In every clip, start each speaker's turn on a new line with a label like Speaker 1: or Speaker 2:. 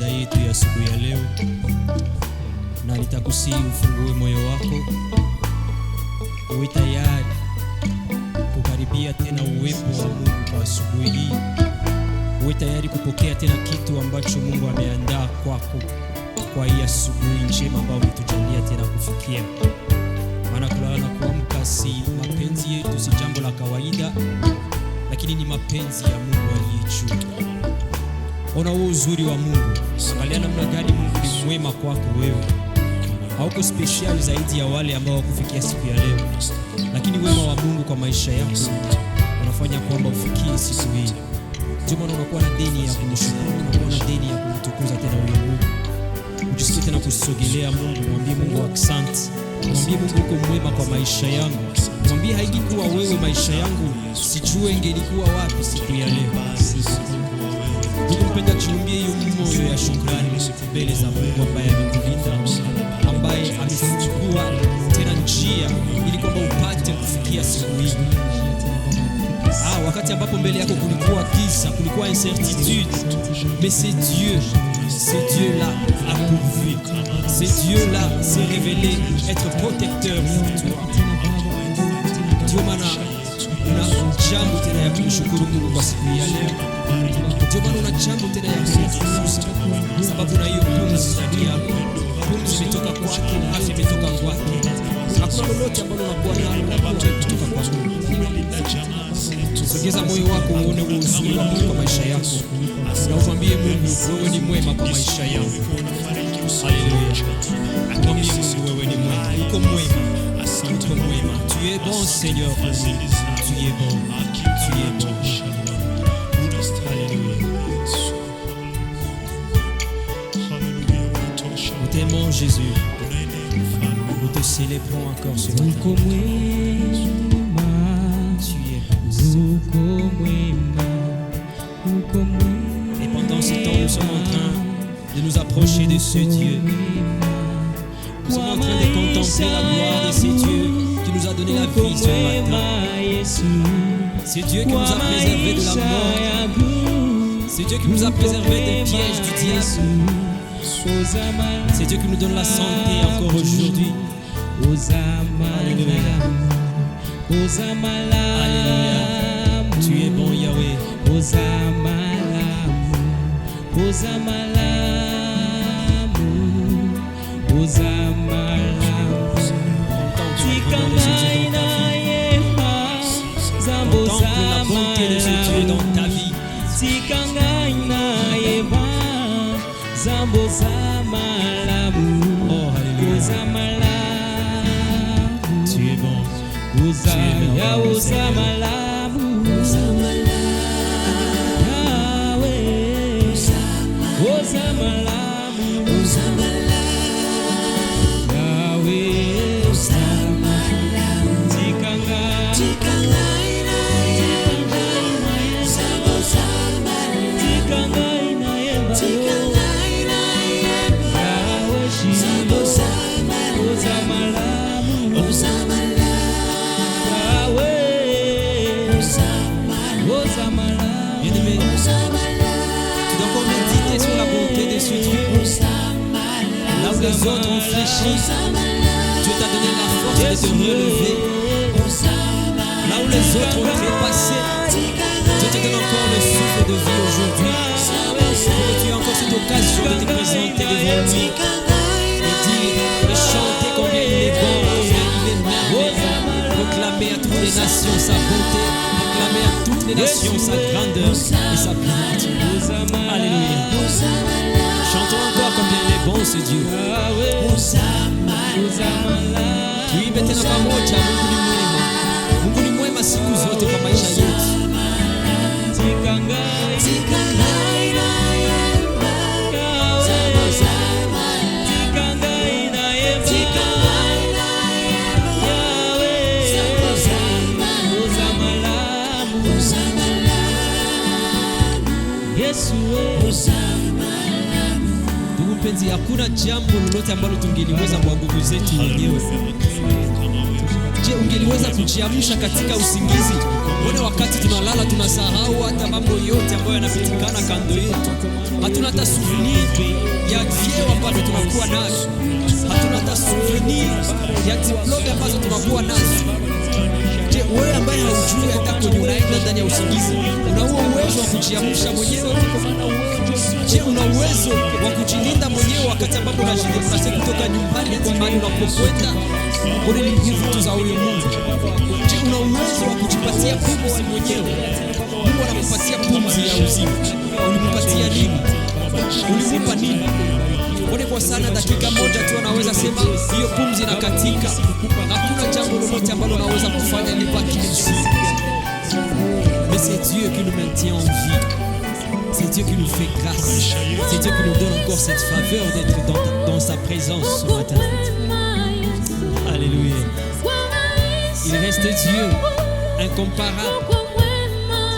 Speaker 1: ibada yetu ya siku ya leo, na nitakusihi ufungue moyo wako, uwe tayari kukaribia tena uwepo wa Mungu kwa asubuhi hii. Uwe tayari kupokea tena kitu ambacho Mungu ameandaa kwako kwa hii asubuhi njema ambayo umetujalia tena kufikia. Maana kulala na kuamka si mapenzi yetu, si jambo la kawaida, lakini ni mapenzi ya Mungu aliye juu. Ona huo uzuri wa Mungu. Angalia namna gani Mungu ni mwema kwako wewe. Hauko special zaidi ya wale ambao wakufikia siku ya leo, lakini wema wa Mungu kwa maisha yako unafanya kwamba ufikie siku hii. Ndio maana unakuwa na deni ya kumshukuru, unakuwa na deni ya kumtukuza tena huyo Mungu. Ujisikie tena kusogelea Mungu, mwambie Mungu asante. Mwambie Mungu uko mwema kwa maisha yangu. Mwambie haingekuwa wewe maisha yangu sijue ingelikuwa wapi siku ya leo. Mpenda kuumbia hiyo moyo ya shukrani mbele za Mungu ambaye amekulinda, ambaye amefungua tena njia ili kwamba upate kufikia siku hii. Wakati ambapo mbele yako kulikuwa giza, kulikuwa incertitude, mais c'est Dieu là a pourvu. C'est Dieu là s'est révélé être protecteur pour toi. Dieu maana una jambo tena ya kumshukuru Mungu kwa siku ya leo. Ndio maana una jambo tena ya kumtukuza, sababu na hiyo pumzi ndani yako, pumzi imetoka kwake, afya imetoka kwake. Hakuna lolote ambalo unakuwa nalo kutoka kwa Mungu. Sogeza moyo wako uone uzuri wa Mungu kwa maisha yako, na umwambie Mungu wewe ni mwema kwa maisha yangu. Haleluya. Mwambie Mungu wewe ni mwema, uko mwema, uko mwema. Tu es bon Seigneur pour nous. Tu es bon, tu es bon. Nous t'aimons Jésus. Nous te célébrons encore ce matin. Tu es bon. Et pendant ce temps, nous sommes en train de nous approcher de ce Dieu. Nous sommes en train de contempler la gloire de ce Dieu qui nous a donné la vie ce matin. C'est Dieu qui nous a préservés de la mort. C'est Dieu qui nous a préservés des pièges du diable. C'est Dieu qui nous donne la santé encore aujourd'hui. Alléluia. Alléluia. Tu es bon Yahweh. Contemple la bonté de ce Dieu dans ta vie. Oh, alléluia. Tu es bon. Tu es merveilleux. Bien-aimé, tu dois encore méditer sur la bonté de ce Dieu. Là où les autres ont fléchi, Dieu t'a donné la force de te relever. Là où les autres ont trépassé, Dieu te donne encore le souffle de vie aujourd'hui. Pour que tu aies encore cette occasion de te présenter devant lui et dire, de chanter combien il est bon, combien il est merveilleux. Proclamer à toutes les nations sa bonté, proclamer à toutes les nations sa grandeur et sa pureté. Alléluia. Chantons encore combien il est bon ce Dieu. Tuimbe tena pamoja, Mungu ni mwema siku zote kwa maisha yetu. Ndugu mpenzi, hakuna jambo lolote ambalo tungeliweza kwa nguvu zetu wenyewe. Je, ungeliweza kujiamsha katika usingizi? Mbona wakati tunalala tunasahau hata mambo yote ambayo yanapitikana kando yetu? Hatuna hata souvenir ya vyeo ambavyo tunakuwa nazo. Hatuna hata souvenir ya diploma ambazo tunakuwa nazo. Je, wewe ambaye haujui hata kwenye unaenda ndani ya usingizi, una uwezo wa kujiamsha mwenyewe? Je, una uwezo wa kujilinda mwenyewe wakati ambapo unasema kutoka nyumbani hadi mahali unapokwenda? Bora ni nguvu za huyo Mungu. Je, una uwezo wa kujipatia pumzi mwenyewe? Mungu anakupatia pumzi ya uzima. Ulimpatia nini? Ulimpa nini? Bora kwa sana dakika moja tu anaweza sema hiyo pumzi inakatika. Hakuna jambo lolote ambalo unaweza kufanya ili baki mzima. Mais c'est Dieu qui nous maintient en vie. C'est Dieu qui nous fait grâce. C'est Dieu qui nous donne encore cette faveur d'être dans sa présence ce matin. Alléluia. Il reste Dieu, incomparable,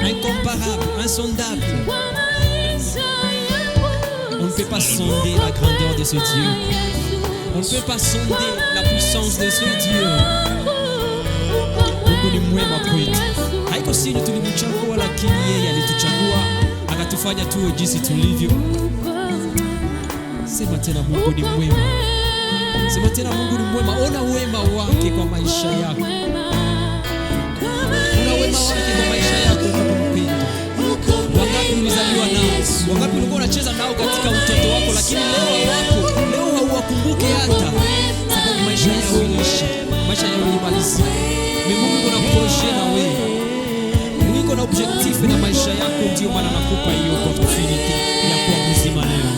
Speaker 1: incomparable, insondable. On ne peut pas sonder la grandeur de ce Dieu. On ne peut pas sonder la puissance de ce Dieu. Mungu ni mwema kwetu. Haiko sisi tulimchagua, lakini yeye alituchagua akatufanya tuwe jinsi tulivyo. Sema tena Mungu ni mwema. Sema tena Mungu ni mwema. Ona wema wake kwa maisha yako. Ona wema wake kwa maisha yako mpendwa. Wangapi ulizaliwa nao? Wangapi ulikuwa unacheza nao katika utoto wako, lakini leo hauwakumbuke hata sababu maisha yao iliisha. Maisha yao ilimalizika. Mungu kuna projet na wewe. Mungu na objectif na maisha yako, ndio maana nakupa hiyo opportunity ya kuwa mzima leo.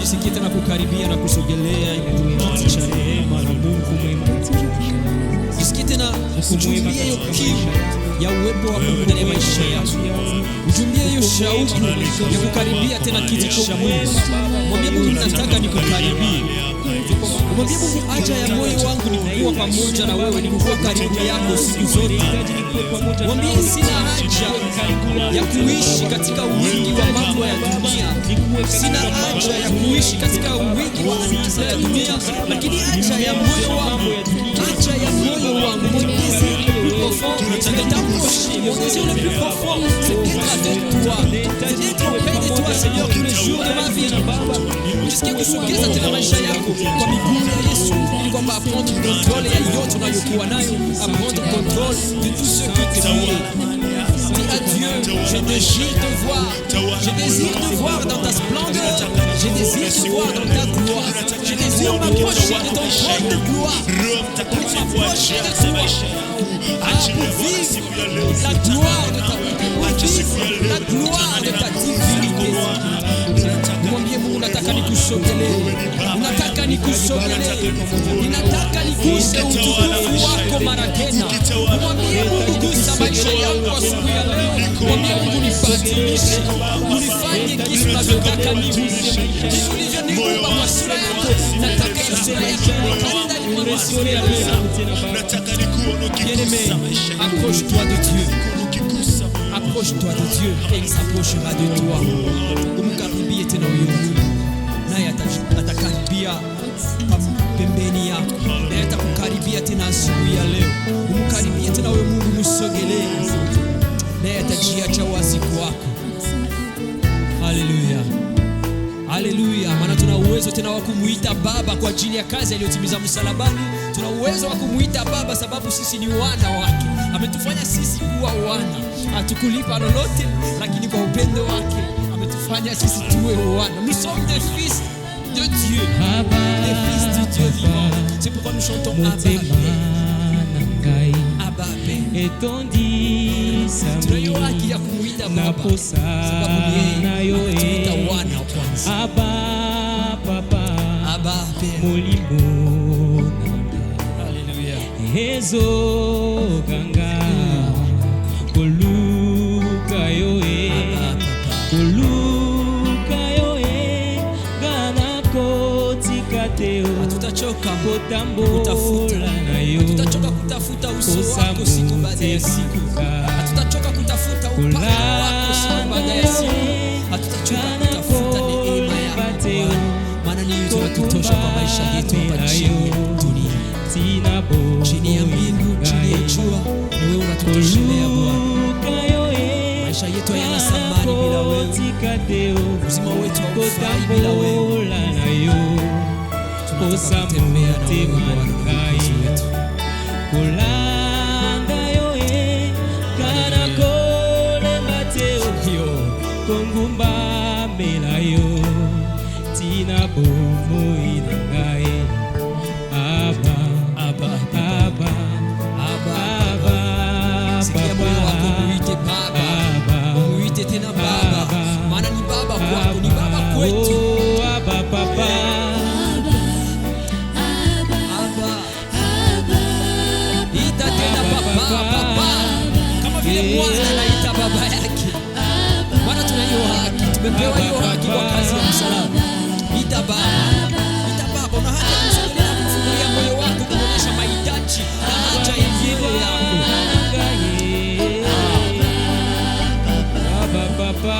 Speaker 1: Jisikie tena kukaribia na kusogelea kiti cha rehema na Mungu mwema. Jisikie tena kujumbia hiyo kiu ya uwepo wa Mungu ndani ya maisha yako. Ujumbia hiyo shauku ya kukaribia tena kiti cha Mungu. Mwambie Mungu, nataka nikukaribie. Mwambie Mungu, haja ya moyo wangu ni kuwa pamoja na wewe, ni kuwa karibu yako siku zote. Mwambie sina haja ya kuishi katika wingi wa mambo ya dunia. Sina haja ya kuishi katika wingi wa anasa ya dunia, lakini haja ya moyo wangu, haja ya moyo wangu, mon désir le plus profond, c'est de t'approcher. Mon désir le plus profond, c'est d'être avec toi, c'est d'être auprès de toi, Seigneur, tous les jours de ma vie. Jisikie kusogeza tena maisha yako kwa miguu ya Yesu, ili kwamba aprendre contrôle ya yote unayokuwa nayo, aprendre contrôle de tout ce que tu es. Dis à Dieu, je désire te voir, je désire te voir dans ta splendeur, je désire te voir dans ta gloire, je désire m'approcher de ton trône de gloire, pour m'approcher de toi, pour vivre la gloire de ta vie, la gloire de ta divinité. Mwambie Mungu, nataka nikusogelee, nataka nikusogelee, ninataka nikuse utukufu wako mara tena. Mwambie Mungu, gusa maisha yangu asubuhi ya leo. Mwambie Mungu, nibadilishe, unifanye jinsi unavyotaka niwe. Jinsi ulivyoniumba kwa sura yako, nataka hiyo sura yako ionekane ndani mwangu asubuhi ya leo. Bien-aimé, approche-toi de Dieu. Approche-toi de Dieu et il s'approchera de toi. Umkaribie tena huyo Mungu, naye atakaribia pembeni yako, naye atakukaribia tena asubuhi ya leo. Umkaribie tena huyo Mungu, msogelee, naye atajiacha wazi kwako. Haleluya. Haleluya. uwezo tena wa kumuita Baba kwa ajili ya kazi aliyotimiza msalabani. Tuna uwezo wa kumuita Baba sababu sisi ni wana wake. Ametufanya sisi kuwa wana. Hatukulipa lolote, lakini kwa upendo wake ametufanya sisi tuwe wana. Nous sommes des fils de Dieu, des fils du Dieu vivant. C'est pourquoi nous chantons Abba Père. Tunayo haki ya kumuita Baba sababu yeye ametuita wana kwanza. Abba Père. Alléluia.
Speaker 2: Ezo ganga koluka yoe gana kotikateo
Speaker 1: Hatutachoka
Speaker 2: kutafuta nayo,
Speaker 1: hatutachoka kutafuta uso wako siku baada ya siku, hatutachoka kutafuta upendo wako siku baada ya siku, hatutachoka kutafuta neema yako, maana ni wewe unatutosha kwa maisha yetu hapa chini ya dunia, chini ya mbingu, chini ya jua, ni wewe unatutoshelea Bwana. Maisha yetu hayana thamani bila wewe, uzima wetu haufai bila wewe. Tunataka kutembea na wewe Bwana, Mwokozi wetu.
Speaker 2: Kolanda yoe kana kole mateo kongumba melayo tina bomo inangae Abba Abba Abba Abba.
Speaker 1: Sikia moyo wako muite Baba, muite tena Baba, maana ni Baba kwako, ni Baba kwetu.
Speaker 2: Abba Papa. Kama vile
Speaker 1: mwana anaita baba yake, maana tunayo haki, tumepewa hiyo haki kwa kazi ya msalaba. Ita Baba, ita Baba. Una haja ya kusogelea, kufungulia moyo wako, kuonyesha mahitaji na haja ya moyo wako.
Speaker 2: Baba Papa.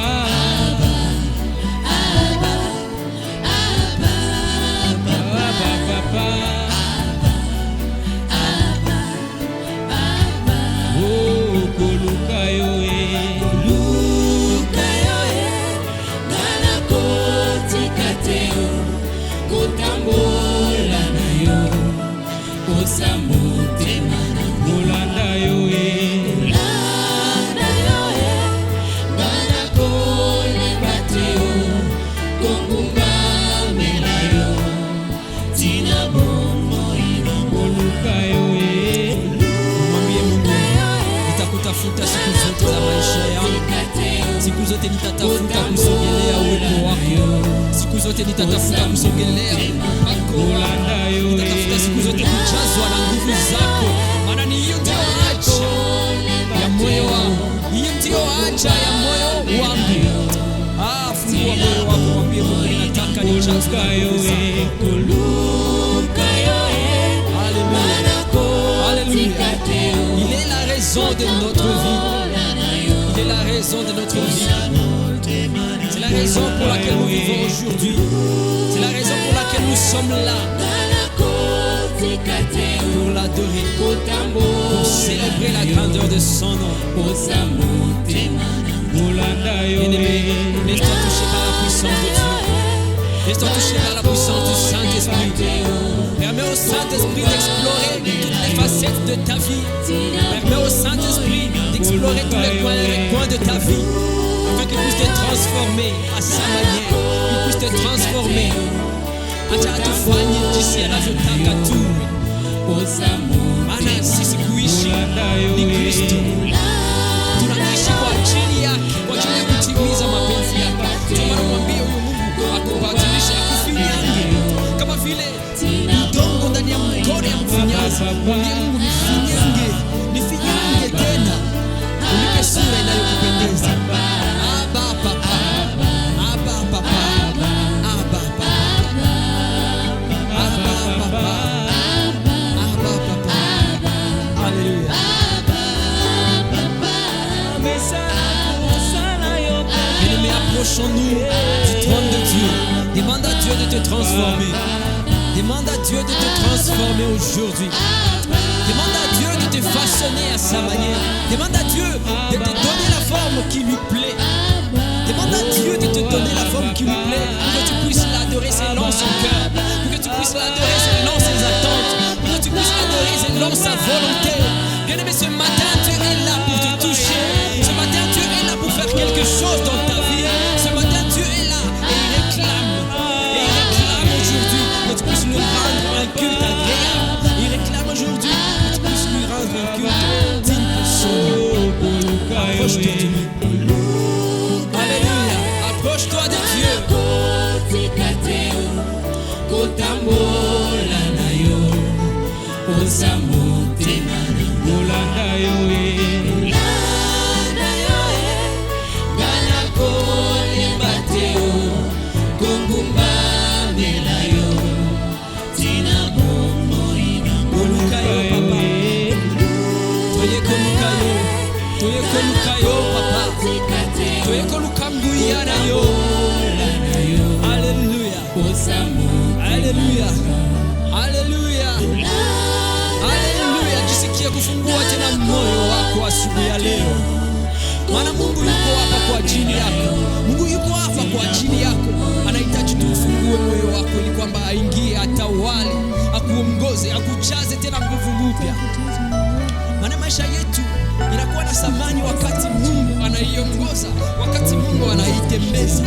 Speaker 1: Nitatafuta siku zote za maisha yangu, siku zote nitatafuta kusogelea uwepo wako, siku zote nitatafuta kusogelea wako, nitatafuta siku zote kujazwa na nguvu zako, maana ni hiyo ndio haja ya moyo wangu, hiyo ndio haja ya moyo wangu. Fungua moyo wako, mwambie Mungu, ninataka nijazwe na nguvu zako. Il est la raison de notre vie. Il est la raison de notre vie. C'est la raison pour laquelle nous vivons aujourd'hui. C'est la raison pour laquelle nous sommes là. Pour l'adorer, pour célébrer la grandeur de son nom. Bien-aimé, laisse-toi toucher par la puissance de Dieu. Laisse-toi toucher par la puissance du Saint-Esprit. Permets au Saint-Esprit d'explorer toutes les facettes de ta vie. Permets au Saint-Esprit d'explorer tous les coins de ta vie, afin qu'il puisse te transformer à sa manière. Il puisse te transformer. Acha atufanye jinsi anavyotaka tu. Maana sisi kuishi ni Kristo. Tunaishi kwa ajili yake, kwa ajili ya kutimiza mapenzi yake. Tumana mwambie huyu Mungu akubadilishe, akufinyange kama vile udongo ndani ya mkono ya mfinyanzi. Mwambie Mungu, nifinyange tena, unipe sura inayokupendeza. Abba Papa, Abba Papa, Abba Papa, Abba Papa, Abba Papa. Alléluia. Bien-aimés, approchons-nous du trône de Dieu. Demande à Dieu de te transformer. Demande à Dieu de te transformer aujourd'hui. Demande à Dieu de te façonner à sa manière. Demande à Dieu de te donner la forme qui lui plaît. Demande à Dieu de te donner la forme qui lui plaît, pour que tu puisses l'adorer selon son cœur, pour que tu puisses l'adorer selon ses attentes, pour que tu puisses l'adorer selon sa volonté. Bien-aimé, ce matin, Dieu est là pour te toucher. Ce matin, Dieu est là pour faire quelque chose dans ta vie. Ce matin, Dieu est là et il réclame. Et il réclame aujourd'hui que tu puisses lui rendre un culte agréable. Il réclame aujourd'hui que tu puisses lui rendre un culte digne de son nom. Approche-toi de lui. Alléluia. Approche-toi de Dieu. Alléluia. Alléluia. Alléluia. Jisikie kufungua tena moyo wako asubuhi ya leo. Maana Mungu yuko hapa kwa ajili yako. Mungu yuko hapa kwa ajili yako. Anahitaji tu ufungue moyo wako ili kwamba aingie, atawale, akuongoze, akujaze tena nguvu mpya. Maana maisha yetu inakuwa na thamani wakati Mungu anaiongoza, wakati Mungu anaitembeza.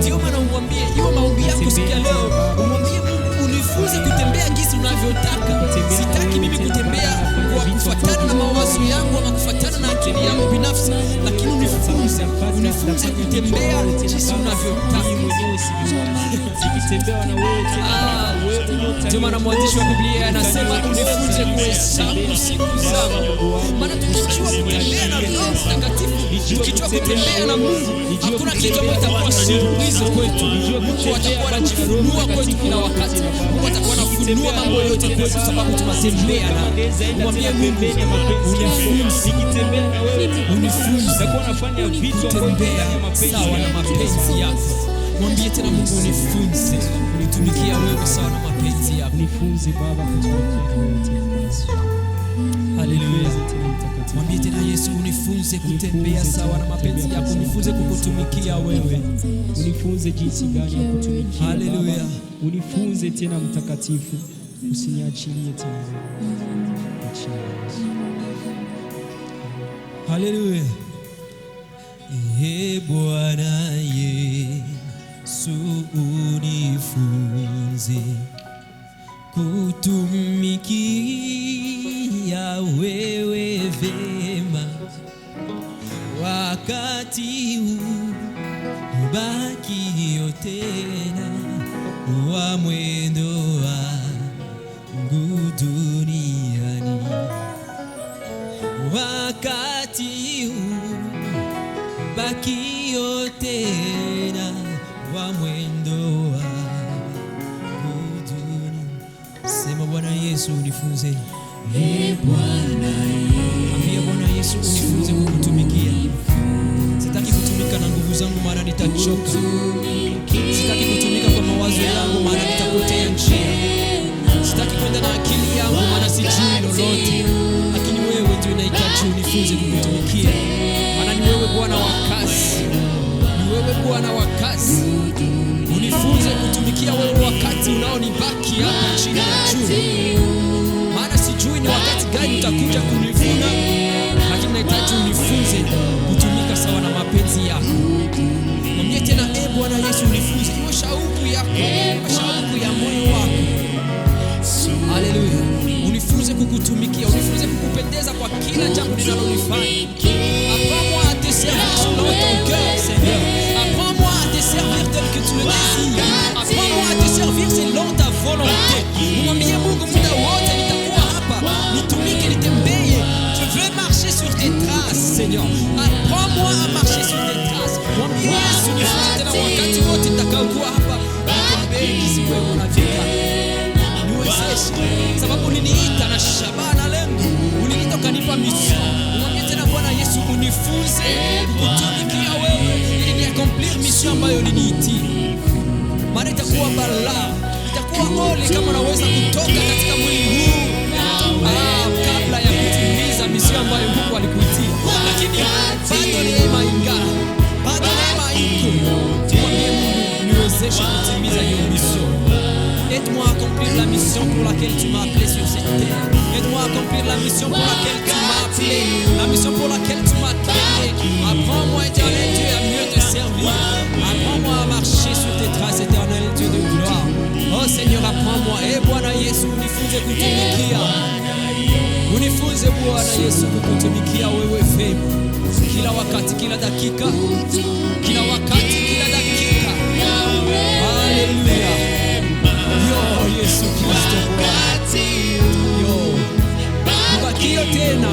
Speaker 1: Ndio maana umwambie, hiyo maombi yako siku ya leo, umwambie Mungu, unifunze kutembea jinsi unavyotaka. Sitaki mimi kutembea kwa kufuatana na mawazo yangu ama kufuatana na akili yangu binafsi, lakini unifunze kutembea jinsi unavyotaka. Ndio maana mwandishi wa Biblia anasema unifunze kuhesabu siku zangu. Maana tukijua kutembea na Roho Mtakatifu, tukijua kutembea na Mungu, hakuna kitu ambacho kitakuwa surprise kwetu. Mungu atakuwa anajifunua kwetu kila wakati. Mungu atakuwa anafunua mambo yote kwetu sababu tunatembea na. Mwambie Mungu, unifunze nitakuwa nafanya vitu sawa na mapenzi yako. Mwambie tena Mungu, unifunze kunitumikia wewe sawa na mapenzi yako.
Speaker 2: Nifunze Baba kutumikia wewe Yesu.
Speaker 1: Haleluya. Mwambie tena Yesu, unifunze kutembea sawa na mapenzi yako. Unifunze kukutumikia wewe.
Speaker 2: Unifunze jinsi gani ya kutumikia.
Speaker 1: Haleluya.
Speaker 2: Unifunze tena Mtakatifu. Usiniachilie tena.
Speaker 1: Haleluya. Bwana Yesu, unifunze kutumikia wewe vema, wakati huu ubakio tena wa mwendo wangu duniani, wakati huu bakio tena wa mwendo wangu duniani. Sema Bwana Yesu, unifunze. Bwana Yesu, ambia Bwana Yesu, unifunze kukutumikia. Sitaki kutumika na nguvu zangu maana nitachoka. Sitaki kutumika kwa mawazo yangu maana nitapotea njia. Sitaki kwenda na akili yangu maana sijui lolote. Lakini wewe ndio unahitaji unifunze kukutumikia. Maana ni wewe Bwana wa kazi. Ni wewe Bwana wa kazi. Unifunze kutumikia wewe wakati unaonibaki hapa chini ya jua. Maana sijui ni wakati gani utakuja kunivuna, lakini nahitaji unifunze kutumika sawa na mapenzi yako. Mwambie tena, Bwana Yesu, unifunze. Iwe shauku yako, shauku ya moyo wako. Haleluya. Unifunze kukutumikia, unifunze kukupendeza kwa kila jambo ninalolifanya. Apprends-moi à te servir selon ton cœur, Seigneur. Apprends-moi à te servir tel que tu le désires. Apprends-moi à te servir selon ta volonté. Mwambie Mungu, muda wote nitakuwa hapa, nitumike, nitembee. Je veux marcher sur tes traces, Seigneur. Apprends-moi à marcher sur tes traces. Mwambie Yesu, nifunze tena wakati wote nitakaokuwa hapa, nitembee jinsi wewe unavyotaka. Niwezeshe, sababu uliniita na shabaha na lengo. Uliniita ukanipa mission. Mwambie tena Bwana Yesu, unifunze kutumikia wewe ili niakomplir mission ambayo uliniitia. Maana itakuwa balaa, itakuwa ole kama naweza kutoka katika mwili huu kabla ya kutimiza mission ambayo Mungu alikuitia. Lakini bado neema ingara, bado neema iko. Mwambie Mungu, niwezeshe kutimiza hiyo mission. laquelle tu m'as appelé sur cette terre. Aide-moi à accomplir la mission pour laquelle tu m'as appelé, la mission pour laquelle tu m'as créé. Apprends-moi, éternel Dieu, à mieux te servir. Apprends-moi à marcher sur tes traces, éternel Dieu de gloire. Oh Seigneur, apprends-moi. Bwana Yesu, unifunze kutumikia. Unifunze Bwana Yesu kukutumikia wewe vema. Kila wakati, kila dakika. Kila wakati, kila dakika. Haleluya. Yo Yesu Kristo Bwana. Yo. Mbakio tena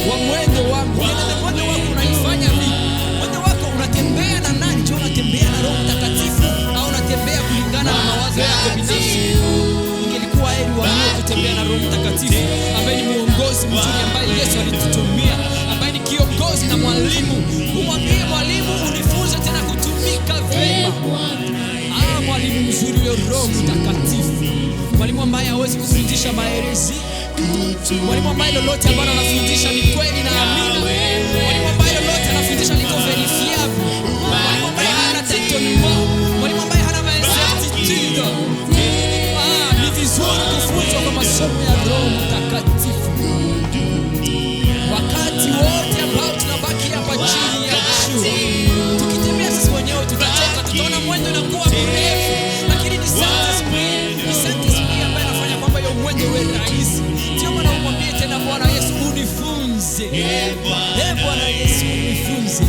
Speaker 1: wa mwendo wangu. Mwendo wako unaifanya vipi? Mwendo wako unatembea na nani? Je, unatembea na Roho Mtakatifu au unatembea kulingana na mawazo yako binafsi? Ingelikuwa heri waamue kutembea na Roho Mtakatifu ambaye ni mwongozi mzuri ambaye Yesu alitutumia, ambaye ni kiongozi na mwalimu. Umwambie mwalimu, unifunze tena kutumika vema. Mwalimu mzuri wa Roho Mtakatifu. Mwalimu ambaye hawezi kufundisha maherezi. Mwalimu ambaye lolote ambalo anafundisha ni kweli na amina. Mwalimu ambaye lolote anafundisha liko verifiable. Mwalimu ambaye hana tâtonnement. Mwalimu ambaye hana incertitude. Ni vizuri kufunzwa kwa masomo ya Roho Mtakatifu. Wakati wote ambao tunabaki hapa chini ya jua, tukitembea sisi wenyewe tutachoka, tutaona mwendo unakuwa mrefu, lakini ni Saint-Esprit ambaye anafanya kwamba hiyo mwendo uwe rahisi. Ndio maana umwambie tena Bwana Yesu, unifunze. Bwana Yesu, unifunze.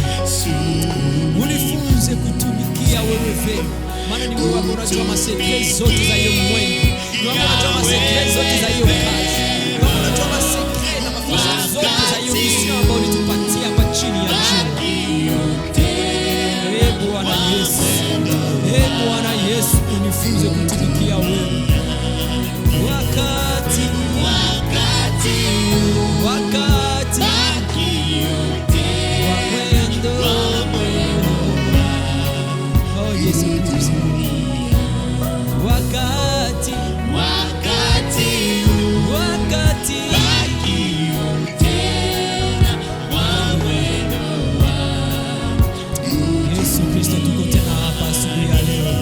Speaker 1: Unifunze kutumikia wewe vema. Maana ni wewe ambaye unajua masekre zote za hiyo mwendo. Ni wewe unajua masekre zote za hiyo kazi. Ni wewe unajua masekre na mafasi zote za hiyo mission ambayo ulitupatia hapa chini ya jua. Bwana Yesu. Bwana Yesu, unifunze kutumikia wewe. Wakati wa mwendo. Oh Yesu Kristo. Wakati Yesu Kristo, tuko tena hapa asubuhi ya leo.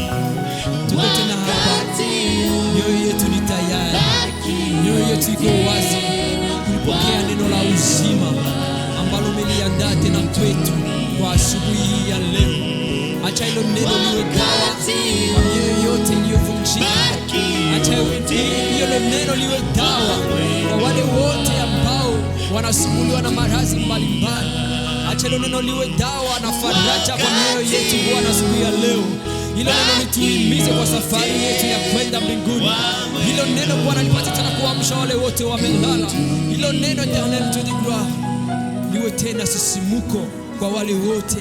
Speaker 1: Tuko tena hapa. Mioyo yetu ni tayari. Mioyo yetu iko wazi kulipokea neno la uzima ambalo umeliandaa tena kwetu kwa asubuhi hii ya leo. Acha hilo neno liwe dawa kwa mioyo yote iliyovunjika. Acha hilo neno liwe dawa kwa wale wote ambao wanasumbuliwa na maradhi mbalimbali. Acha hilo neno liwe dawa na faraja kwa mioyo yetu Bwana asubuhi ya leo. Hilo neno lituhimize kwa safari yetu ya kwenda mbinguni. Hilo neno Bwana lipate tena kuamsha wale wote wamelala. Hilo neno Éternel Dieu de gloire liwe tena sisimuko kwa wale wote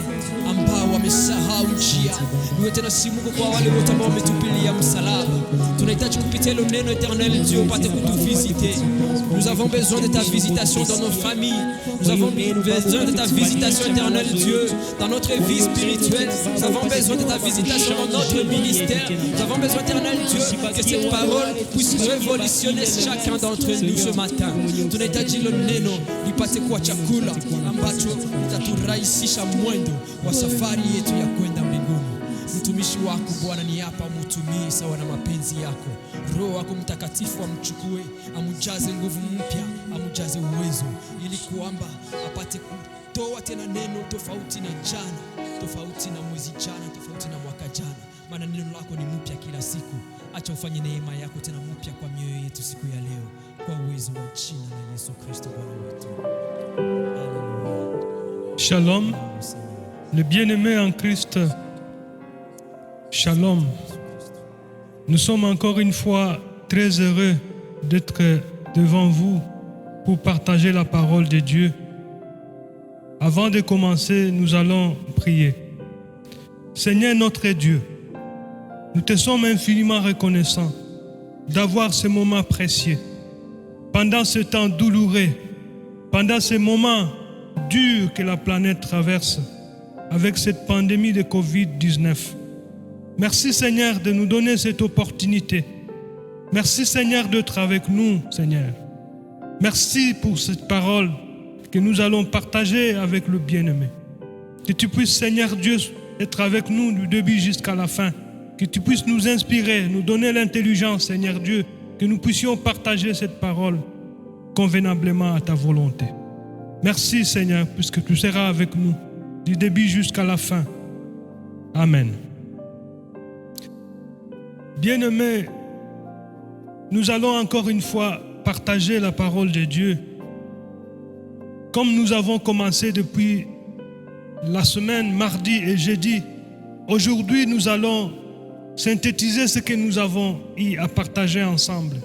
Speaker 1: ambao wamesahau njia. Liwe tena sisimuko kwa wale wote ambao wametupilia msalaba. Tunahitaji kupitia hilo neno Éternel Dieu upate kutuvisiter. Nous avons besoin de ta visitation dans nos familles. Nous avons besoin de ta visitation Éternel Dieu dans notre vie spirituelle. Nous avons besoin de ta visitation dans notre ministère. Nous avons besoin Éternel Dieu que cette parole puisse révolutionner chacun d'entre nous ce matin. Tunahitaji hilo neno lipate kuwa chakula ambacho kitaturahisisha mwendo wa safari yetu ya kwenda mbinguni. Mtumishi wako Bwana ni hapa, mutumie sawa na mapenzi yako. Roho wako Mtakatifu amchukue, amujaze nguvu mpya, amujaze uwezo, ili kwamba apate kutoa tena neno tofauti na jana, tofauti na mwezi jana, tofauti na mwaka jana. Maana neno lako ni mpya kila siku. Acha ufanye neema yako tena mpya kwa mioyo yetu siku ya leo, kwa uwezo wa jina la Yesu Kristo Bwana wetu.
Speaker 3: Shalom, le bien-aimé en Christ. Shalom. Nous sommes encore une fois très heureux d'être devant vous pour partager la parole de Dieu. Avant de commencer, nous allons prier. Seigneur notre Dieu, nous te sommes infiniment reconnaissants d'avoir ce moment précieux. Pendant ce temps douloureux, pendant ce moment dur que la planète traverse avec cette pandémie de Covid-19. Merci Seigneur de nous donner cette opportunité. Merci Seigneur d'être avec nous, Seigneur. Merci pour cette parole que nous allons partager avec le bien-aimé. Que tu puisses, Seigneur Dieu, être avec nous du début jusqu'à la fin. Que tu puisses nous inspirer, nous donner l'intelligence, Seigneur Dieu, que nous puissions partager cette parole convenablement à ta volonté. Merci Seigneur, puisque tu seras avec nous du début jusqu'à la fin. Amen. Bien-aimés, nous allons encore une fois partager la parole de Dieu comme nous avons commencé depuis la semaine, mardi et jeudi. Aujourd'hui, nous allons synthétiser ce que nous avons eu à partager ensemble.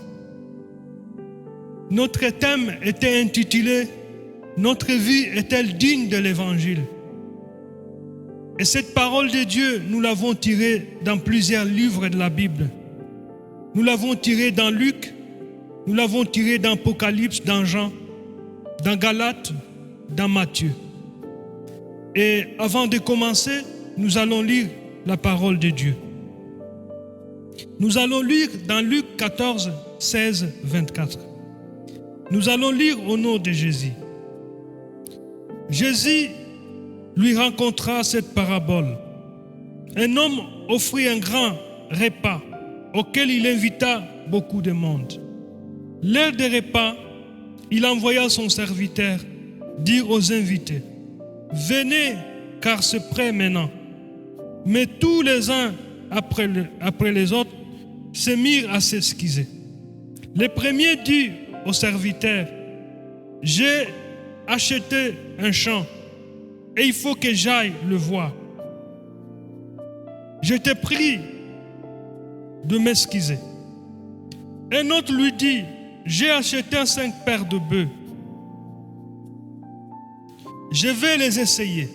Speaker 3: Notre thème était intitulé « Notre vie est-elle digne de l'Évangile ?» Et cette parole de Dieu, nous l'avons tirée dans plusieurs livres de la Bible. Nous l'avons tirée dans Luc, nous l'avons tirée dans Apocalypse, dans Jean, dans Galates, dans Matthieu. Et avant de commencer, nous allons lire la parole de Dieu. Nous allons lire dans Luc 14, 16, 24. Nous allons lire au nom de Jésus. Jésus lui rencontra cette parabole. Un homme offrit un grand repas auquel il invita beaucoup de monde. L'heure des repas, il envoya son serviteur dire aux invités, « Venez, car c'est prêt maintenant. » Mais tous les uns après les autres se mirent à s'excuser. Le premier dit au serviteur, « J'ai acheté un champ et il faut que j'aille le voir. Je te prie de m'excuser. » Un autre lui dit, « J'ai acheté 5 paires de bœufs. Je vais les essayer.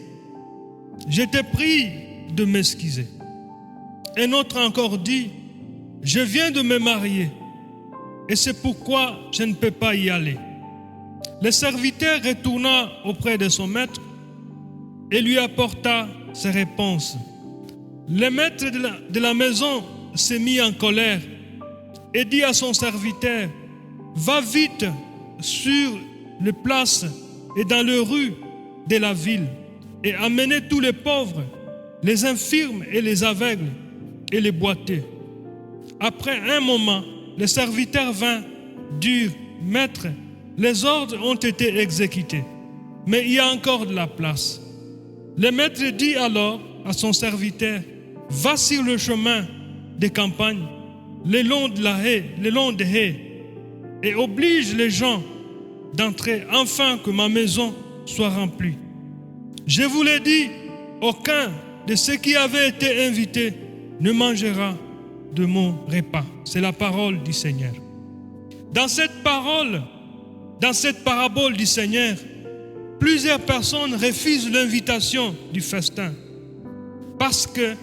Speaker 3: Je te prie de m'excuser. » Un autre encore dit, « Je viens de me marier et c'est pourquoi je ne peux pas y aller. » Le serviteur retourna auprès de son maître et lui apporta ses réponses. Le maître de la maison s'est mis en colère et dit à son serviteur, « Va vite sur les places et dans les rues de la ville et amenez tous les pauvres, les infirmes et les aveugles et les boiteux. » Après un moment, le serviteur vint dire, « Maître, les ordres ont été exécutés, mais il y a encore de la place. » Le maître dit alors à son serviteur, « Va sur le chemin des campagnes, le long des haies, et oblige les gens d'entrer, afin que ma maison soit remplie. Je vous l'ai dit, aucun de ceux qui avaient été invités ne mangera de mon repas. » C'est la parole du Seigneur. Dans cette parabole du Seigneur, plusieurs personnes refusent l'invitation du festin parce que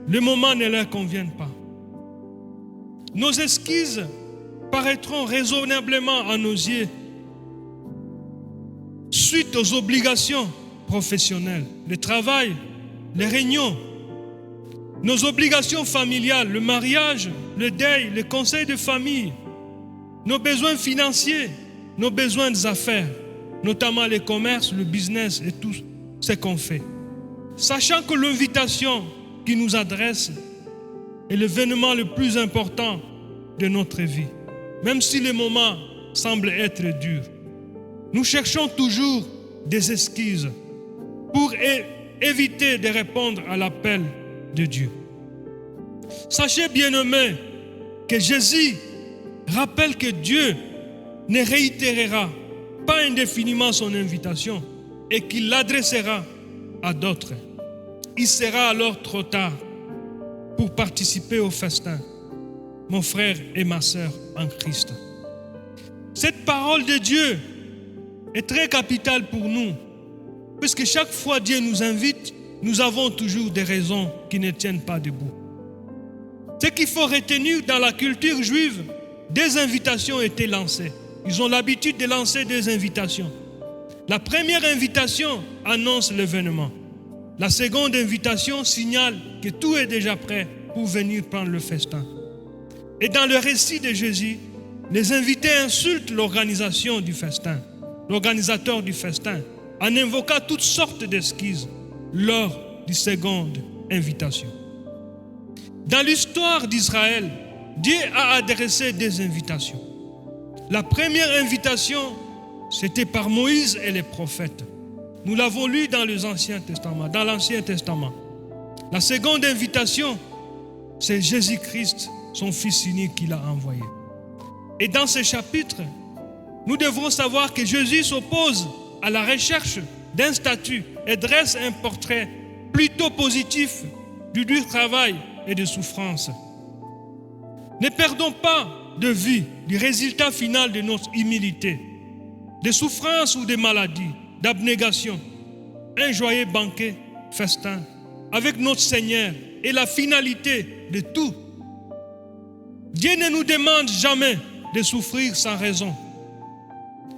Speaker 3: le moment ne leur convient pas. Nos excuses paraîtront raisonnablement à nos yeux suite aux obligations professionnelles, le travail, les réunions, nos obligations familiales, le mariage, le deuil, le conseil de famille, nos besoins financiers, nos besoins des affaires, notamment les commerces, le business et tout ce qu'on fait. Sachant que l'invitation qui nous adresse est l'événement le plus important de notre vie, même si les moments semblent être durs. Nous cherchons toujours des excuses pour éviter de répondre à l'appel de Dieu. Sachez, bien-aimés, que Jésus rappelle que Dieu ne réitérera pas indéfiniment son invitation et qu'il l'adressera à d'autres. Il sera alors trop tard pour participer au festin, mon frère et ma sœur en Christ. Cette parole de Dieu est très capitale pour nous, puisque chaque fois Dieu nous invite, nous avons toujours des raisons qui ne tiennent pas debout. Ce qu'il faut retenir dans la culture juive, des invitations étaient lancées. Ils ont l'habitude de lancer des invitations. La première invitation annonce l'événement. La seconde invitation signale que tout est déjà prêt pour venir prendre le festin. Et dans le récit de Jésus, les invités insultent l'organisation du festin, l'organisateur du festin, en invoquant toutes sortes d'excuses lors de seconde invitation. Dans l'histoire d'Israël, Dieu a adressé des invitations. La première invitation, c'était par Moïse et les prophètes. Nous l'avons lu dans l'Ancien Testament. La seconde invitation, c'est Jésus-Christ, son Fils unique qu'il a envoyé. Et dans ce chapitre, nous devrons savoir que Jésus s'oppose à la recherche d'un statut et dresse un portrait plutôt positif du dur travail et de souffrance. Ne perdons pas de vue le résultat final de notre humilité, de souffrance ou de maladie, d'abnégation, un joyeux banquet, festin, avec notre Seigneur et la finalité de tout. Dieu ne nous demande jamais de souffrir sans raison.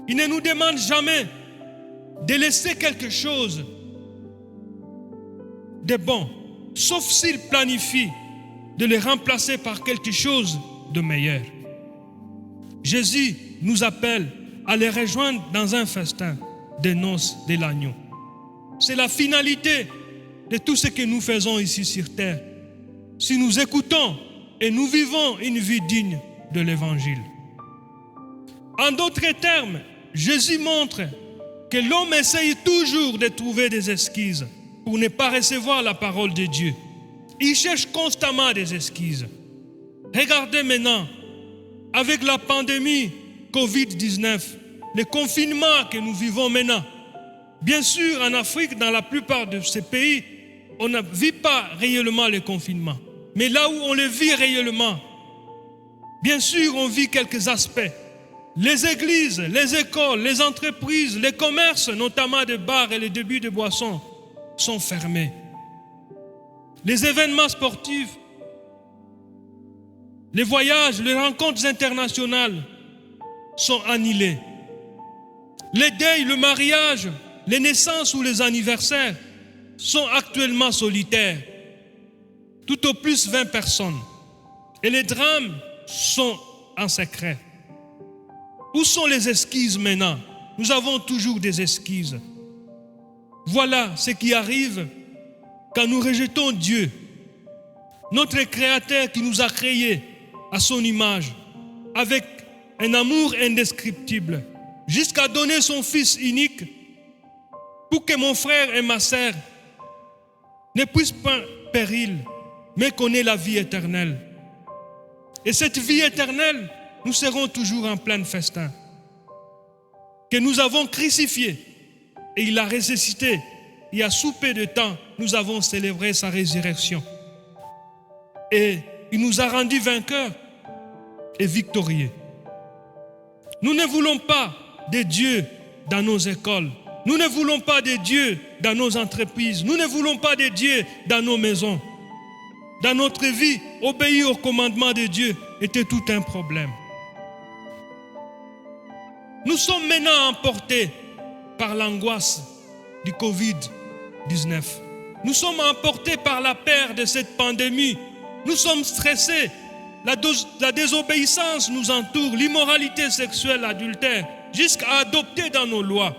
Speaker 3: Il ne nous demande jamais de laisser quelque chose de bon, sauf s'il planifie de le remplacer par quelque chose de meilleur. Jésus nous appelle à les rejoindre dans un festin des noces de l'agneau. C'est la finalité de tout ce que nous faisons ici sur terre, si nous écoutons et nous vivons une vie digne de l'Évangile. En d'autres termes, Jésus montre que l'homme essaye toujours de trouver des excuses pour ne pas recevoir la parole de Dieu. Il cherche constamment des excuses. Regardez maintenant, avec la pandémie Covid-19, le confinement que nous vivons maintenant. Bien sûr, en Afrique, dans la plupart de ces pays, on ne vit pas réellement le confinement. Mais là où on le vit réellement, bien sûr, on vit quelques aspects. Les églises, les écoles, les entreprises, les commerces, notamment de bars et les débits de boissons, sont fermés. Les événements sportifs, les voyages, les rencontres internationales sont annulés. Les deuils, le mariage, les naissances ou les anniversaires sont actuellement solitaires. Tout au plus 20 personnes. Et les drames sont en secret. Où sont les excuses maintenant? Nous avons toujours des excuses. Voilà ce qui arrive quand nous rejetons Dieu, notre Créateur qui nous a créés à son image, avec un amour indescriptible, jusqu'à donner son Fils unique pour que mon frère et ma sœur ne puissent pas périr, mais qu'on ait la vie éternelle. Et cette vie éternelle, nous serons toujours en plein festin, que nous avons crucifié et il a ressuscité. Il y a sous peu de temps, nous avons célébré sa résurrection. Et il nous a rendus vainqueurs et victorieux. Nous ne voulons pas de Dieu dans nos écoles. Nous ne voulons pas de Dieu dans nos entreprises. Nous ne voulons pas de Dieu dans nos maisons. Dans notre vie, obéir au commandement de Dieu était tout un problème. Nous sommes maintenant emportés par l'angoisse du Covid-19. Nous sommes emportés par la peur de cette pandémie. Nous sommes stressés. La désobéissance nous entoure, l'immoralité sexuelle, l'adultère, jusqu'à adopter dans nos lois.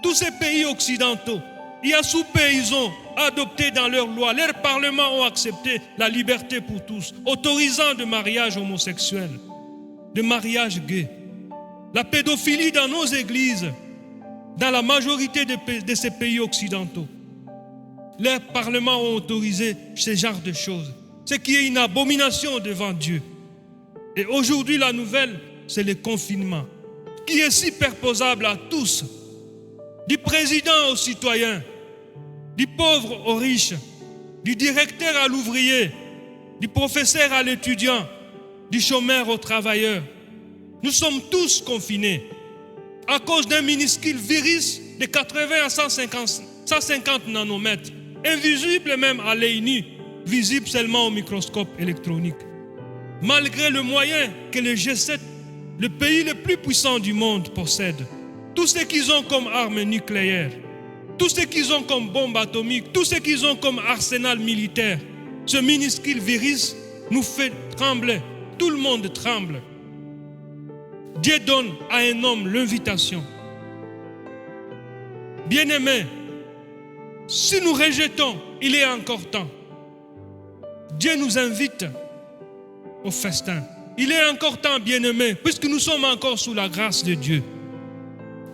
Speaker 3: Tous ces pays occidentaux, il y a sous peu, ils ont adopté dans leurs lois, leurs parlements ont accepté la liberté pour tous, autorisant de mariage homosexuel, de mariage gay. La pédophilie dans nos églises, dans la majorité de ces pays occidentaux, leurs parlements ont autorisé ce genre de choses, ce qui est une abomination devant Dieu. Et aujourd'hui, la nouvelle, c'est le confinement, qui est si perposable à tous, du président aux citoyens, du pauvre au riche, du directeur à l'ouvrier, du professeur à l'étudiant, du chômeur au travailleur. Nous sommes tous confinés à cause d'un minuscule virus de 80 à 150 nanomètres, invisible même à l'œil nu, visible seulement au microscope électronique. Malgré le moyen que le G7, le pays le plus puissant du monde, possède, tout ce qu'ils ont comme armes nucléaires, tout ce qu'ils ont comme bombes atomiques, tout ce qu'ils ont comme arsenal militaire, ce minuscule virus nous fait trembler. Tout le monde tremble. Dieu donne à un homme l'invitation. Bien-aimés, si nous rejetons, il est encore temps. Dieu nous invite au festin. Il est encore temps, bien-aimés, puisque nous sommes encore sous la grâce de Dieu.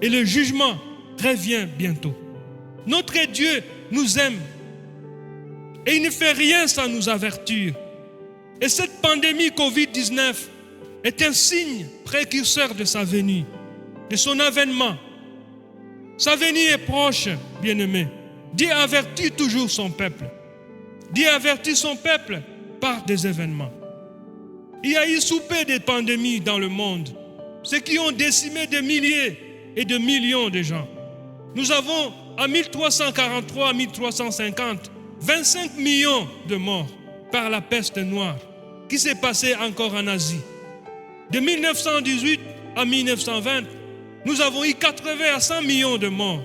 Speaker 3: Et le jugement revient bientôt. Notre Dieu nous aime et il ne fait rien sans nous avertir. Et cette pandémie Covid-19 est un signe précurseur de sa venue, de son avènement. Sa venue est proche, bien-aimés. Dieu avertit toujours son peuple. Dieu avertit son peuple par des événements. Il y a eu soupé des pandémies dans le monde, ce qui ont décimé des milliers et de millions de gens. Nous avons, en 1343 à 1350, 25 millions de morts par la peste noire qui s'est passée encore en Asie. De 1918 à 1920, nous avons eu 80 à 100 millions de morts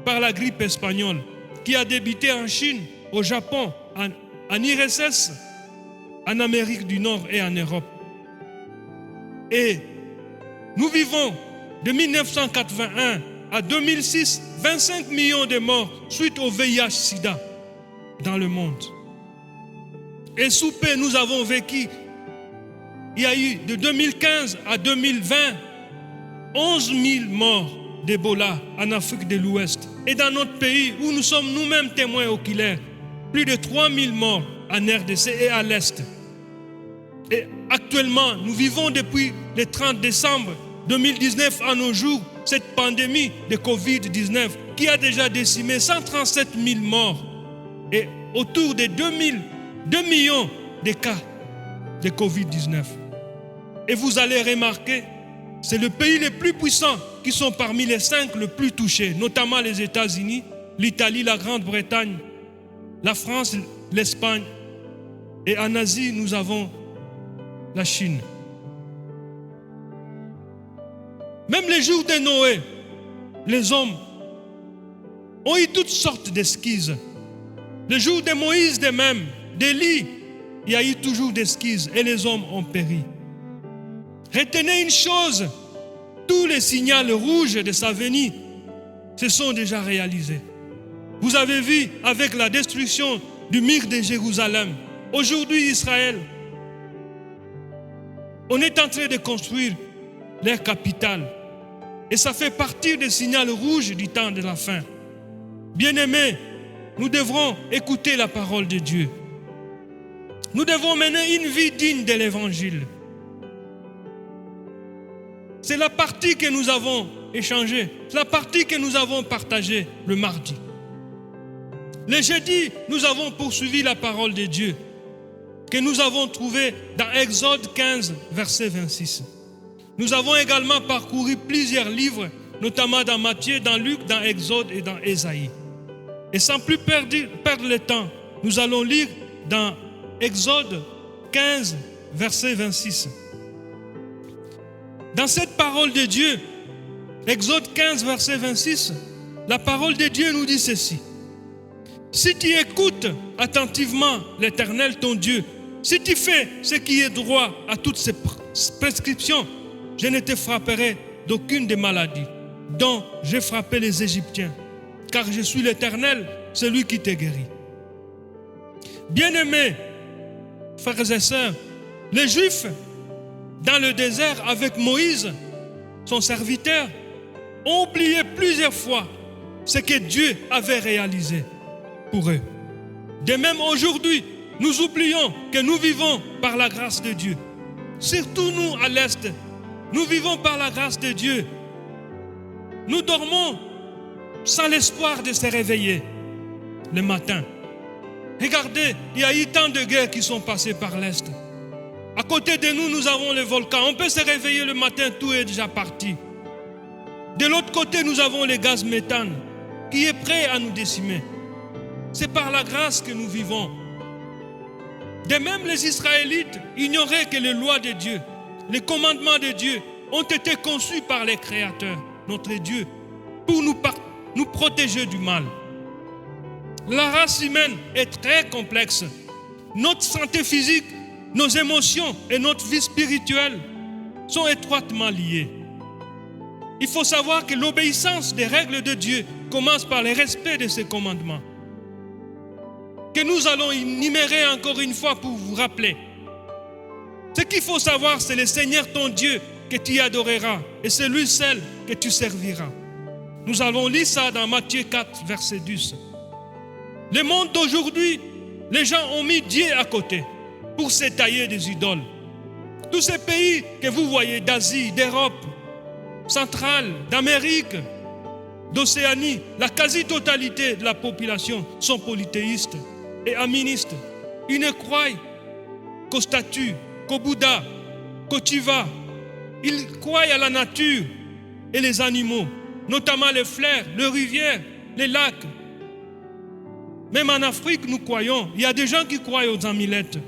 Speaker 3: par la grippe espagnole qui a débuté en Chine, au Japon, en URSS, en Amérique du Nord et en Europe. Et nous vivons de 1981 à 2006, 25 millions de morts suite au VIH-Sida dans le monde. Et sous paix, nous avons vécu, il y a eu de 2015 à 2020, 11 000 morts d'Ebola en Afrique de l'Ouest. Et dans notre pays, où nous sommes nous-mêmes témoins oculaires, plus de 3 000 morts en RDC et à l'Est. Et actuellement, nous vivons depuis le 30 décembre 2019 à nos jours cette pandémie de Covid-19 qui a déjà décimé 137 000 morts et autour de 2 millions de cas de Covid-19. Et vous allez remarquer, c'est le pays le plus puissant qui sont parmi les 5 les plus touchés, notamment les États-Unis, l'Italie, la Grande-Bretagne, la France, l'Espagne. Et en Asie, nous avons la Chine. Même les jours de Noé, les hommes ont eu toutes sortes d'esquisses. Les jours de Moïse, de même, d'Élie, il y a eu toujours d'esquisses et les hommes ont péri. Retenez une chose, tous les signaux rouges de sa venue se sont déjà réalisés. Vous avez vu avec la destruction du mur de Jérusalem. Aujourd'hui, Israël, on est en train de construire leur capitale. Et ça fait partie des signaux rouges du temps de la fin. Bien-aimés, nous devrons écouter la parole de Dieu. Nous devons mener une vie digne de l'Évangile. C'est la partie que nous avons échangée, c'est la partie que nous avons partagée le mardi. Le jeudi, nous avons poursuivi la parole de Dieu que nous avons trouvée dans Exode 15, verset 26. Nous avons également parcouru plusieurs livres, notamment dans Matthieu, dans Luc, dans Exode et dans Ésaïe. Et sans plus perdre le temps, nous allons lire dans Exode 15, verset 26. Dans cette parole de Dieu, Exode 15, verset 26, la parole de Dieu nous dit ceci. Si tu écoutes attentivement l'Éternel ton Dieu, si tu fais ce qui est droit à toutes ses prescriptions, je ne te frapperai d'aucune des maladies dont j'ai frappé les Égyptiens, car je suis l'Éternel, celui qui te guérit. Bien-aimés, frères et sœurs, les Juifs, dans le désert avec Moïse, son serviteur, ont oublié plusieurs fois ce que Dieu avait réalisé pour eux. De même aujourd'hui, nous oublions que nous vivons par la grâce de Dieu. Surtout nous à l'Est, nous vivons par la grâce de Dieu. Nous dormons sans l'espoir de se réveiller le matin. Regardez, il y a eu tant de guerres qui sont passées par l'Est. À côté de nous, nous avons le volcan. On peut se réveiller le matin, tout est déjà parti. De l'autre côté, nous avons le gaz méthane qui est prêt à nous décimer. C'est par la grâce que nous vivons. De même, les Israélites ignoraient que les lois de Dieu, les commandements de Dieu ont été conçus par les créateurs, notre Dieu, pour nous protéger du mal. La race humaine est très complexe. Notre santé physique, nos émotions et notre vie spirituelle sont étroitement liées. Il faut savoir que l'obéissance des règles de Dieu commence par le respect de ses commandements, que nous allons énumérer encore une fois pour vous rappeler. Ce qu'il faut savoir, c'est le Seigneur ton Dieu que tu adoreras et c'est lui seul que tu serviras. Nous allons lire ça dans Matthieu 4, verset 10. Le monde d'aujourd'hui, les gens ont mis Dieu à côté pour se tailler des idoles. Tous ces pays que vous voyez d'Asie, d'Europe, centrale, d'Amérique, d'Océanie, la quasi-totalité de la population sont polythéistes et aministes. Ils ne croient qu'aux statues, qu'au Bouddha, qu'au Shiva. Ils croient à la nature et les animaux, notamment les fleuves, les rivières, les lacs. Même en Afrique, nous croyons. Il y a des gens qui croient aux amulettes.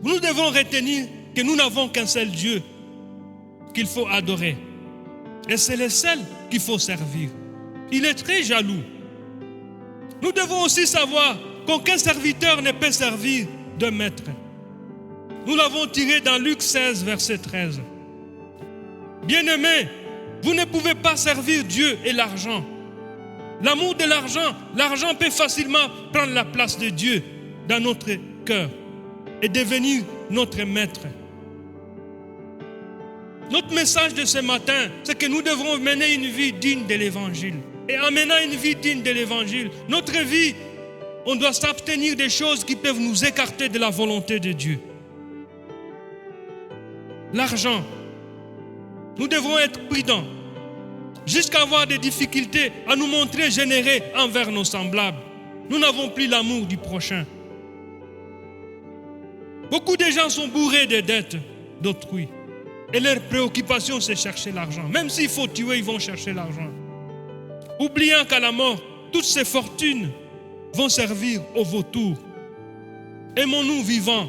Speaker 3: Nous devons retenir que nous n'avons qu'un seul Dieu qu'il faut adorer. Et c'est le seul qu'il faut servir. Il est très jaloux. Nous devons aussi savoir qu'aucun serviteur ne peut servir deux maîtres. Nous l'avons tiré dans Luc 16, verset 13. Bien-aimés, vous ne pouvez pas servir Dieu et l'argent. L'amour de l'argent peut facilement prendre la place de Dieu dans notre cœur et devenir notre maître. Notre message de ce matin, c'est que nous devrons mener une vie digne de l'Évangile. Et en menant une vie digne de l'Évangile, notre vie, on doit s'abstenir des choses qui peuvent nous écarter de la volonté de Dieu. L'argent, nous devrons être prudents jusqu'à avoir des difficultés à nous montrer généreux envers nos semblables. Nous n'avons plus l'amour du prochain. Beaucoup de gens sont bourrés de dettes d'autrui. Et leur préoccupation, c'est chercher l'argent. Même s'il faut tuer, ils vont chercher l'argent. Oubliant qu'à la mort, toutes ces fortunes vont servir au vautour. Aimons-nous vivants.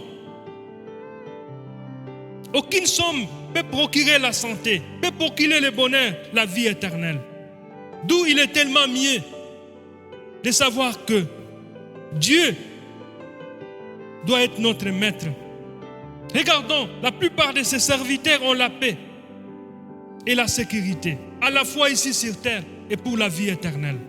Speaker 3: Aucune somme peut procurer la santé, peut procurer le bonheur, la vie éternelle. D'où il est tellement mieux de savoir que Dieu doit être notre maître. Regardons, la plupart de ses serviteurs ont la paix et la sécurité, à la fois ici sur terre et pour la vie éternelle.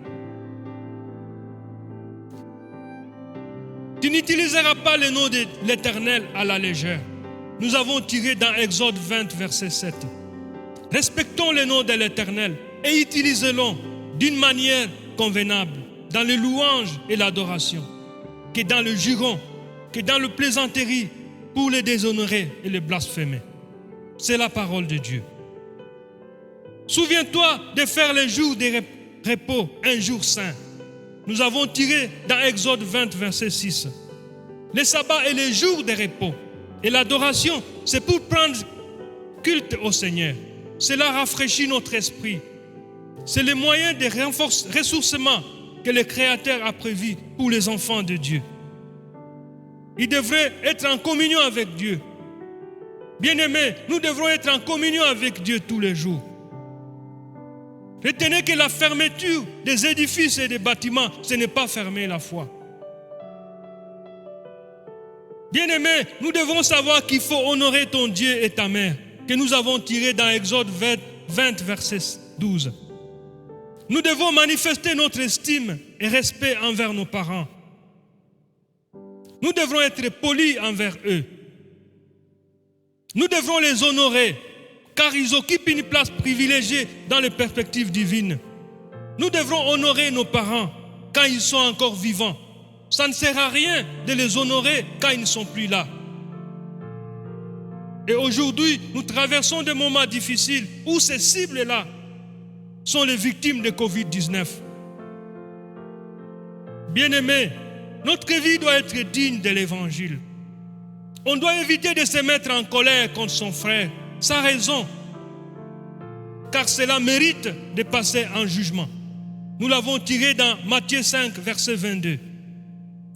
Speaker 3: Tu n'utiliseras pas le nom de l'Éternel à la légère. Nous avons tiré dans Exode 20, verset 7. Respectons le nom de l'Éternel et utilisons-le d'une manière convenable, dans les louanges et l'adoration, que dans le juron, que dans le plaisanterie, pour les déshonorer et les blasphémer. C'est la parole de Dieu. Souviens-toi de faire les jours de repos un jour saint. Nous avons tiré dans Exode 20, verset 6. Le sabbat est le jour de repos. Et l'adoration, c'est pour prendre culte au Seigneur. Cela rafraîchit notre esprit. C'est le moyen de ressourcement que le Créateur a prévu pour les enfants de Dieu. Il devrait être en communion avec Dieu. Bien-aimés, nous devrons être en communion avec Dieu tous les jours. Retenez que la fermeture des édifices et des bâtiments, ce n'est pas fermer la foi. Bien-aimés, nous devons savoir qu'il faut honorer ton Dieu et ta mère, que nous avons tiré dans Exode 20, verset 12. Nous devons manifester notre estime et respect envers nos parents. Nous devrons être polis envers eux. Nous devrons les honorer, car ils occupent une place privilégiée dans les perspectives divines. Nous devrons honorer nos parents quand ils sont encore vivants. Ça ne sert à rien de les honorer quand ils ne sont plus là. Et aujourd'hui, nous traversons des moments difficiles où ces cibles-là sont les victimes de Covid-19. Bien-aimés, notre vie doit être digne de l'Évangile. On doit éviter de se mettre en colère contre son frère, sans raison, car cela mérite de passer en jugement. Nous l'avons tiré dans Matthieu 5, verset 22.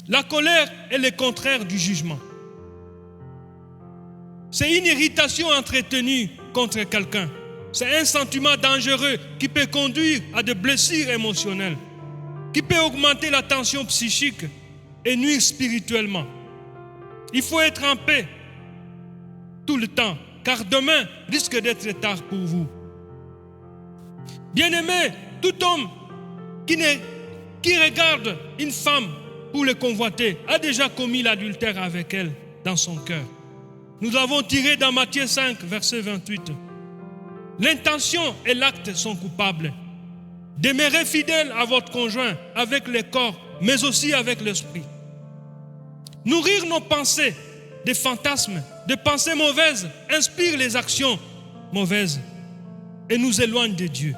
Speaker 3: La colère est le contraire du jugement. C'est une irritation entretenue contre quelqu'un. C'est un sentiment dangereux qui peut conduire à des blessures émotionnelles, qui peut augmenter la tension psychique et nuire spirituellement. Il faut être en paix tout le temps, car demain risque d'être tard pour vous. Bien-aimé, tout homme qui regarde une femme pour le convoiter a déjà commis l'adultère avec elle. dans son cœur. Nous l'avons tiré dans Matthieu 5, verset 28. L'intention et l'acte sont coupables. Demeurez fidèles à votre conjoint avec le corps, mais aussi avec l'esprit. Nourrir nos pensées des fantasmes, des pensées mauvaises, inspire les actions mauvaises et nous éloigne de Dieu.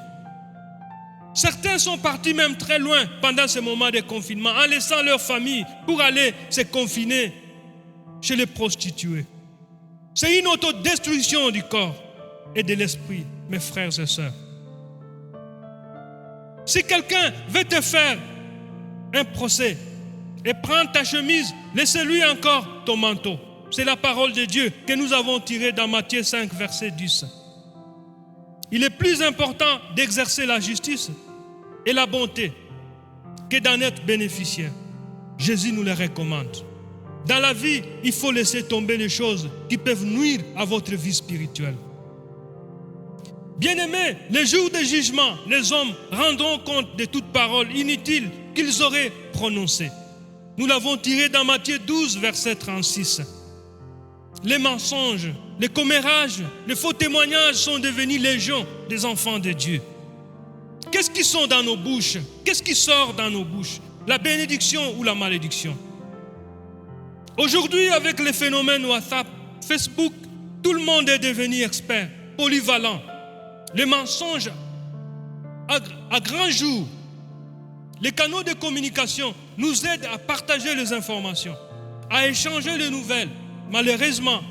Speaker 3: Certains sont partis même très loin pendant ce moment de confinement en laissant leur famille pour aller se confiner chez les prostituées. C'est une autodestruction du corps et de l'esprit, mes frères et sœurs. Si quelqu'un veut te faire un procès et prendre ta chemise, laissez-lui encore ton manteau. C'est la parole de Dieu que nous avons tirée dans Matthieu 5, verset 10. Il est plus important d'exercer la justice et la bonté que d'en être bénéficiaire. Jésus nous le recommande. Dans la vie, il faut laisser tomber les choses qui peuvent nuire à votre vie spirituelle. Bien-aimés, le jour du jugement, les hommes rendront compte de toute parole inutile qu'ils auraient prononcée. Nous l'avons tiré dans Matthieu 12, verset 36. Les mensonges, les commérages, les faux témoignages sont devenus légion des enfants de Dieu. Qu'est-ce qui sont dans nos bouches? Qu'est-ce qui sort dans nos bouches? La bénédiction ou la malédiction? Aujourd'hui, avec les phénomènes WhatsApp, Facebook, tout le monde est devenu expert, polyvalent. Les mensonges à grand jour. Les canaux de communication nous aident à partager les informations, à échanger les nouvelles. Malheureusement,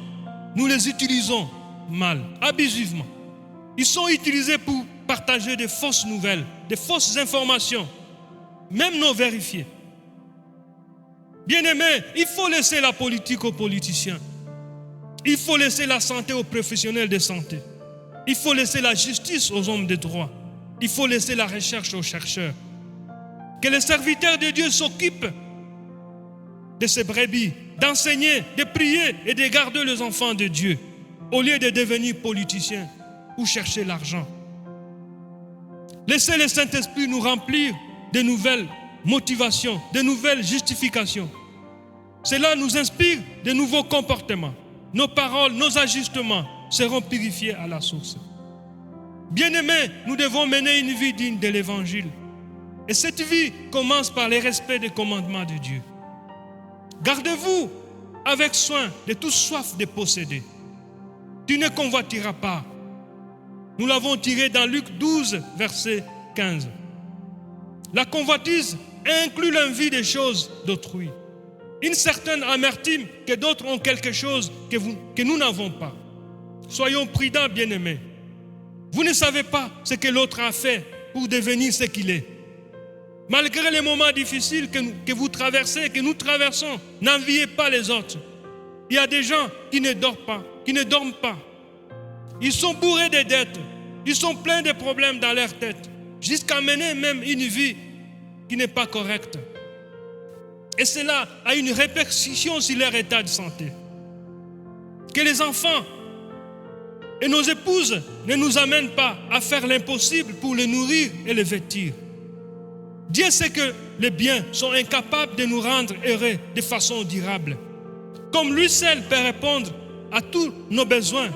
Speaker 3: nous les utilisons mal, abusivement. Ils sont utilisés pour partager des fausses nouvelles, des fausses informations, même non vérifiées. Bien-aimés, il faut laisser la politique aux politiciens. Il faut laisser la santé aux professionnels de santé. Il faut laisser la justice aux hommes de droit. Il faut laisser la recherche aux chercheurs. Que les serviteurs de Dieu s'occupent de ces brebis, d'enseigner, de prier et de garder les enfants de Dieu, au lieu de devenir politiciens ou chercher l'argent. Laissez le Saint-Esprit nous remplir de nouvelles motivations, de nouvelles justifications. Cela nous inspire de nouveaux comportements. Nos paroles, nos ajustements seront purifiés à la source. Bien-aimés, nous devons mener une vie digne de l'Évangile. Et cette vie commence par le respect des commandements de Dieu. Gardez-vous avec soin de toute soif de posséder. Tu ne convoiteras pas. Nous l'avons tiré dans Luc 12, verset 15. La convoitise inclut l'envie des choses d'autrui. Une certaine amertume que d'autres ont quelque chose que nous n'avons pas. Soyons prudents, bien-aimés. Vous ne savez pas ce que l'autre a fait pour devenir ce qu'il est. Malgré les moments difficiles que vous traversez, que nous traversons, n'enviez pas les autres. Il y a des gens qui ne dorment pas. Ils sont bourrés de dettes. Ils sont pleins de problèmes dans leur tête, jusqu'à mener même une vie qui n'est pas correcte. Et cela a une répercussion sur leur état de santé. Que les enfants et nos épouses ne nous amènent pas à faire l'impossible pour les nourrir et les vêtir. Dieu sait que les biens sont incapables de nous rendre heureux de façon durable. Comme lui seul peut répondre à tous nos besoins,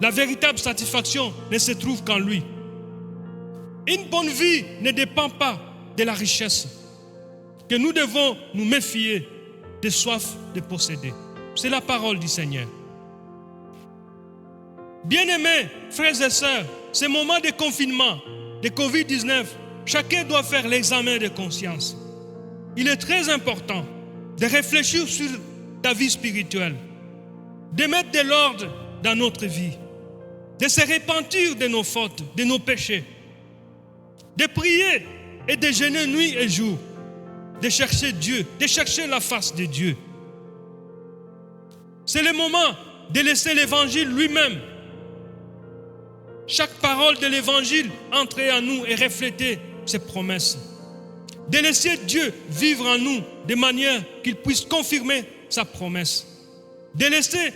Speaker 3: la véritable satisfaction ne se trouve qu'en lui. Une bonne vie ne dépend pas de la richesse, que nous devons nous méfier de soif de posséder. C'est la parole du Seigneur. Bien-aimés, frères et sœurs, ces moments de confinement, de Covid-19, chacun doit faire l'examen de conscience. Il est très important de réfléchir sur ta vie spirituelle, de mettre de l'ordre dans notre vie, de se repentir de nos fautes, de nos péchés, de prier et de jeûner nuit et jour, de chercher Dieu, de chercher la face de Dieu. C'est le moment de laisser l'Évangile lui-même, chaque parole de l'Évangile, entrer en nous et refléter ses promesses. De laisser Dieu vivre en nous de manière qu'il puisse confirmer sa promesse. De laisser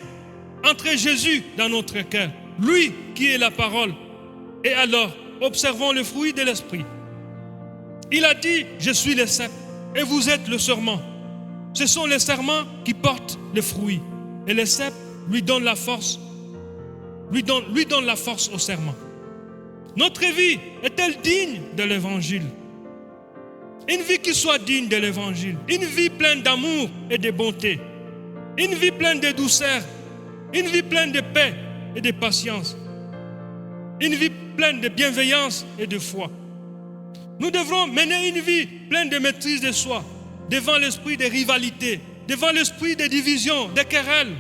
Speaker 3: entrer Jésus dans notre cœur, lui qui est la parole. Et alors, observons le fruit de l'Esprit. Il a dit, je suis le cep et vous êtes le serment. Ce sont les serments qui portent les fruits. Et les cèpes lui donnent la force. Lui donnent la force au serment. Notre vie est-elle digne de l'évangile? Une vie qui soit digne de l'évangile. Une vie pleine d'amour et de bonté. Une vie pleine de douceur. Une vie pleine de paix et de patience. Une vie pleine de bienveillance et de foi. Nous devrons mener une vie pleine de maîtrise de soi, devant l'esprit de rivalité, devant l'esprit de division, de querelles,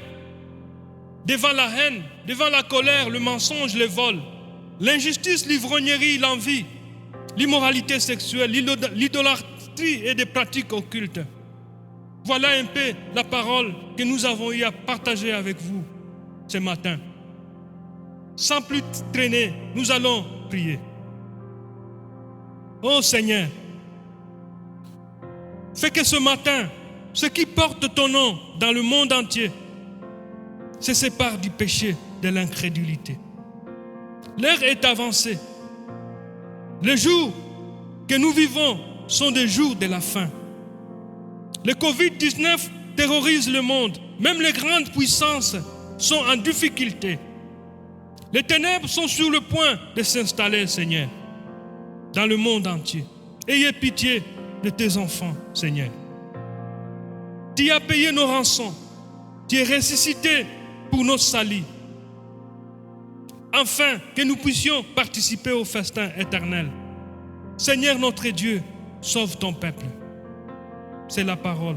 Speaker 3: devant la haine, devant la colère, le mensonge, le vol, l'injustice, l'ivrognerie, l'envie, l'immoralité sexuelle, l'idolâtrie et des pratiques occultes. Voilà un peu la parole que nous avons eu à partager avec vous ce matin. Sans plus traîner, nous allons prier. Oh Seigneur, fais que ce matin, ceux qui portent ton nom dans le monde entier se séparent du péché, de l'incrédulité. L'heure est avancée. Les jours que nous vivons sont des jours de la fin. Le Covid-19 terrorise le monde. Même les grandes puissances sont en difficulté. Les ténèbres sont sur le point de s'installer, Seigneur, dans le monde entier. Ayez pitié de tes enfants, Seigneur. Tu as payé nos rançons. Tu es ressuscité pour notre salut. Afin que nous puissions participer au festin éternel. Seigneur notre Dieu, sauve ton peuple. C'est la parole.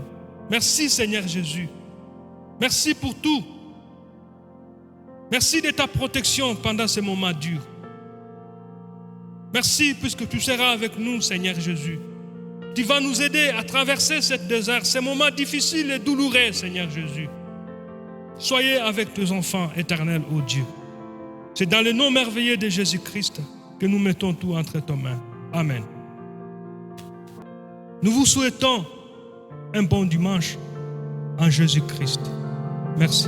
Speaker 3: Merci Seigneur Jésus. Merci pour tout. Merci de ta protection pendant ces moments durs. Merci puisque tu seras avec nous, Seigneur Jésus. Tu vas nous aider à traverser cette désert, ces moments difficiles et douloureux, Seigneur Jésus. Soyez avec tes enfants éternels, ô Dieu. C'est dans le nom merveilleux de Jésus-Christ que nous mettons tout entre tes mains. Amen. Nous vous souhaitons un bon dimanche en Jésus-Christ. Merci.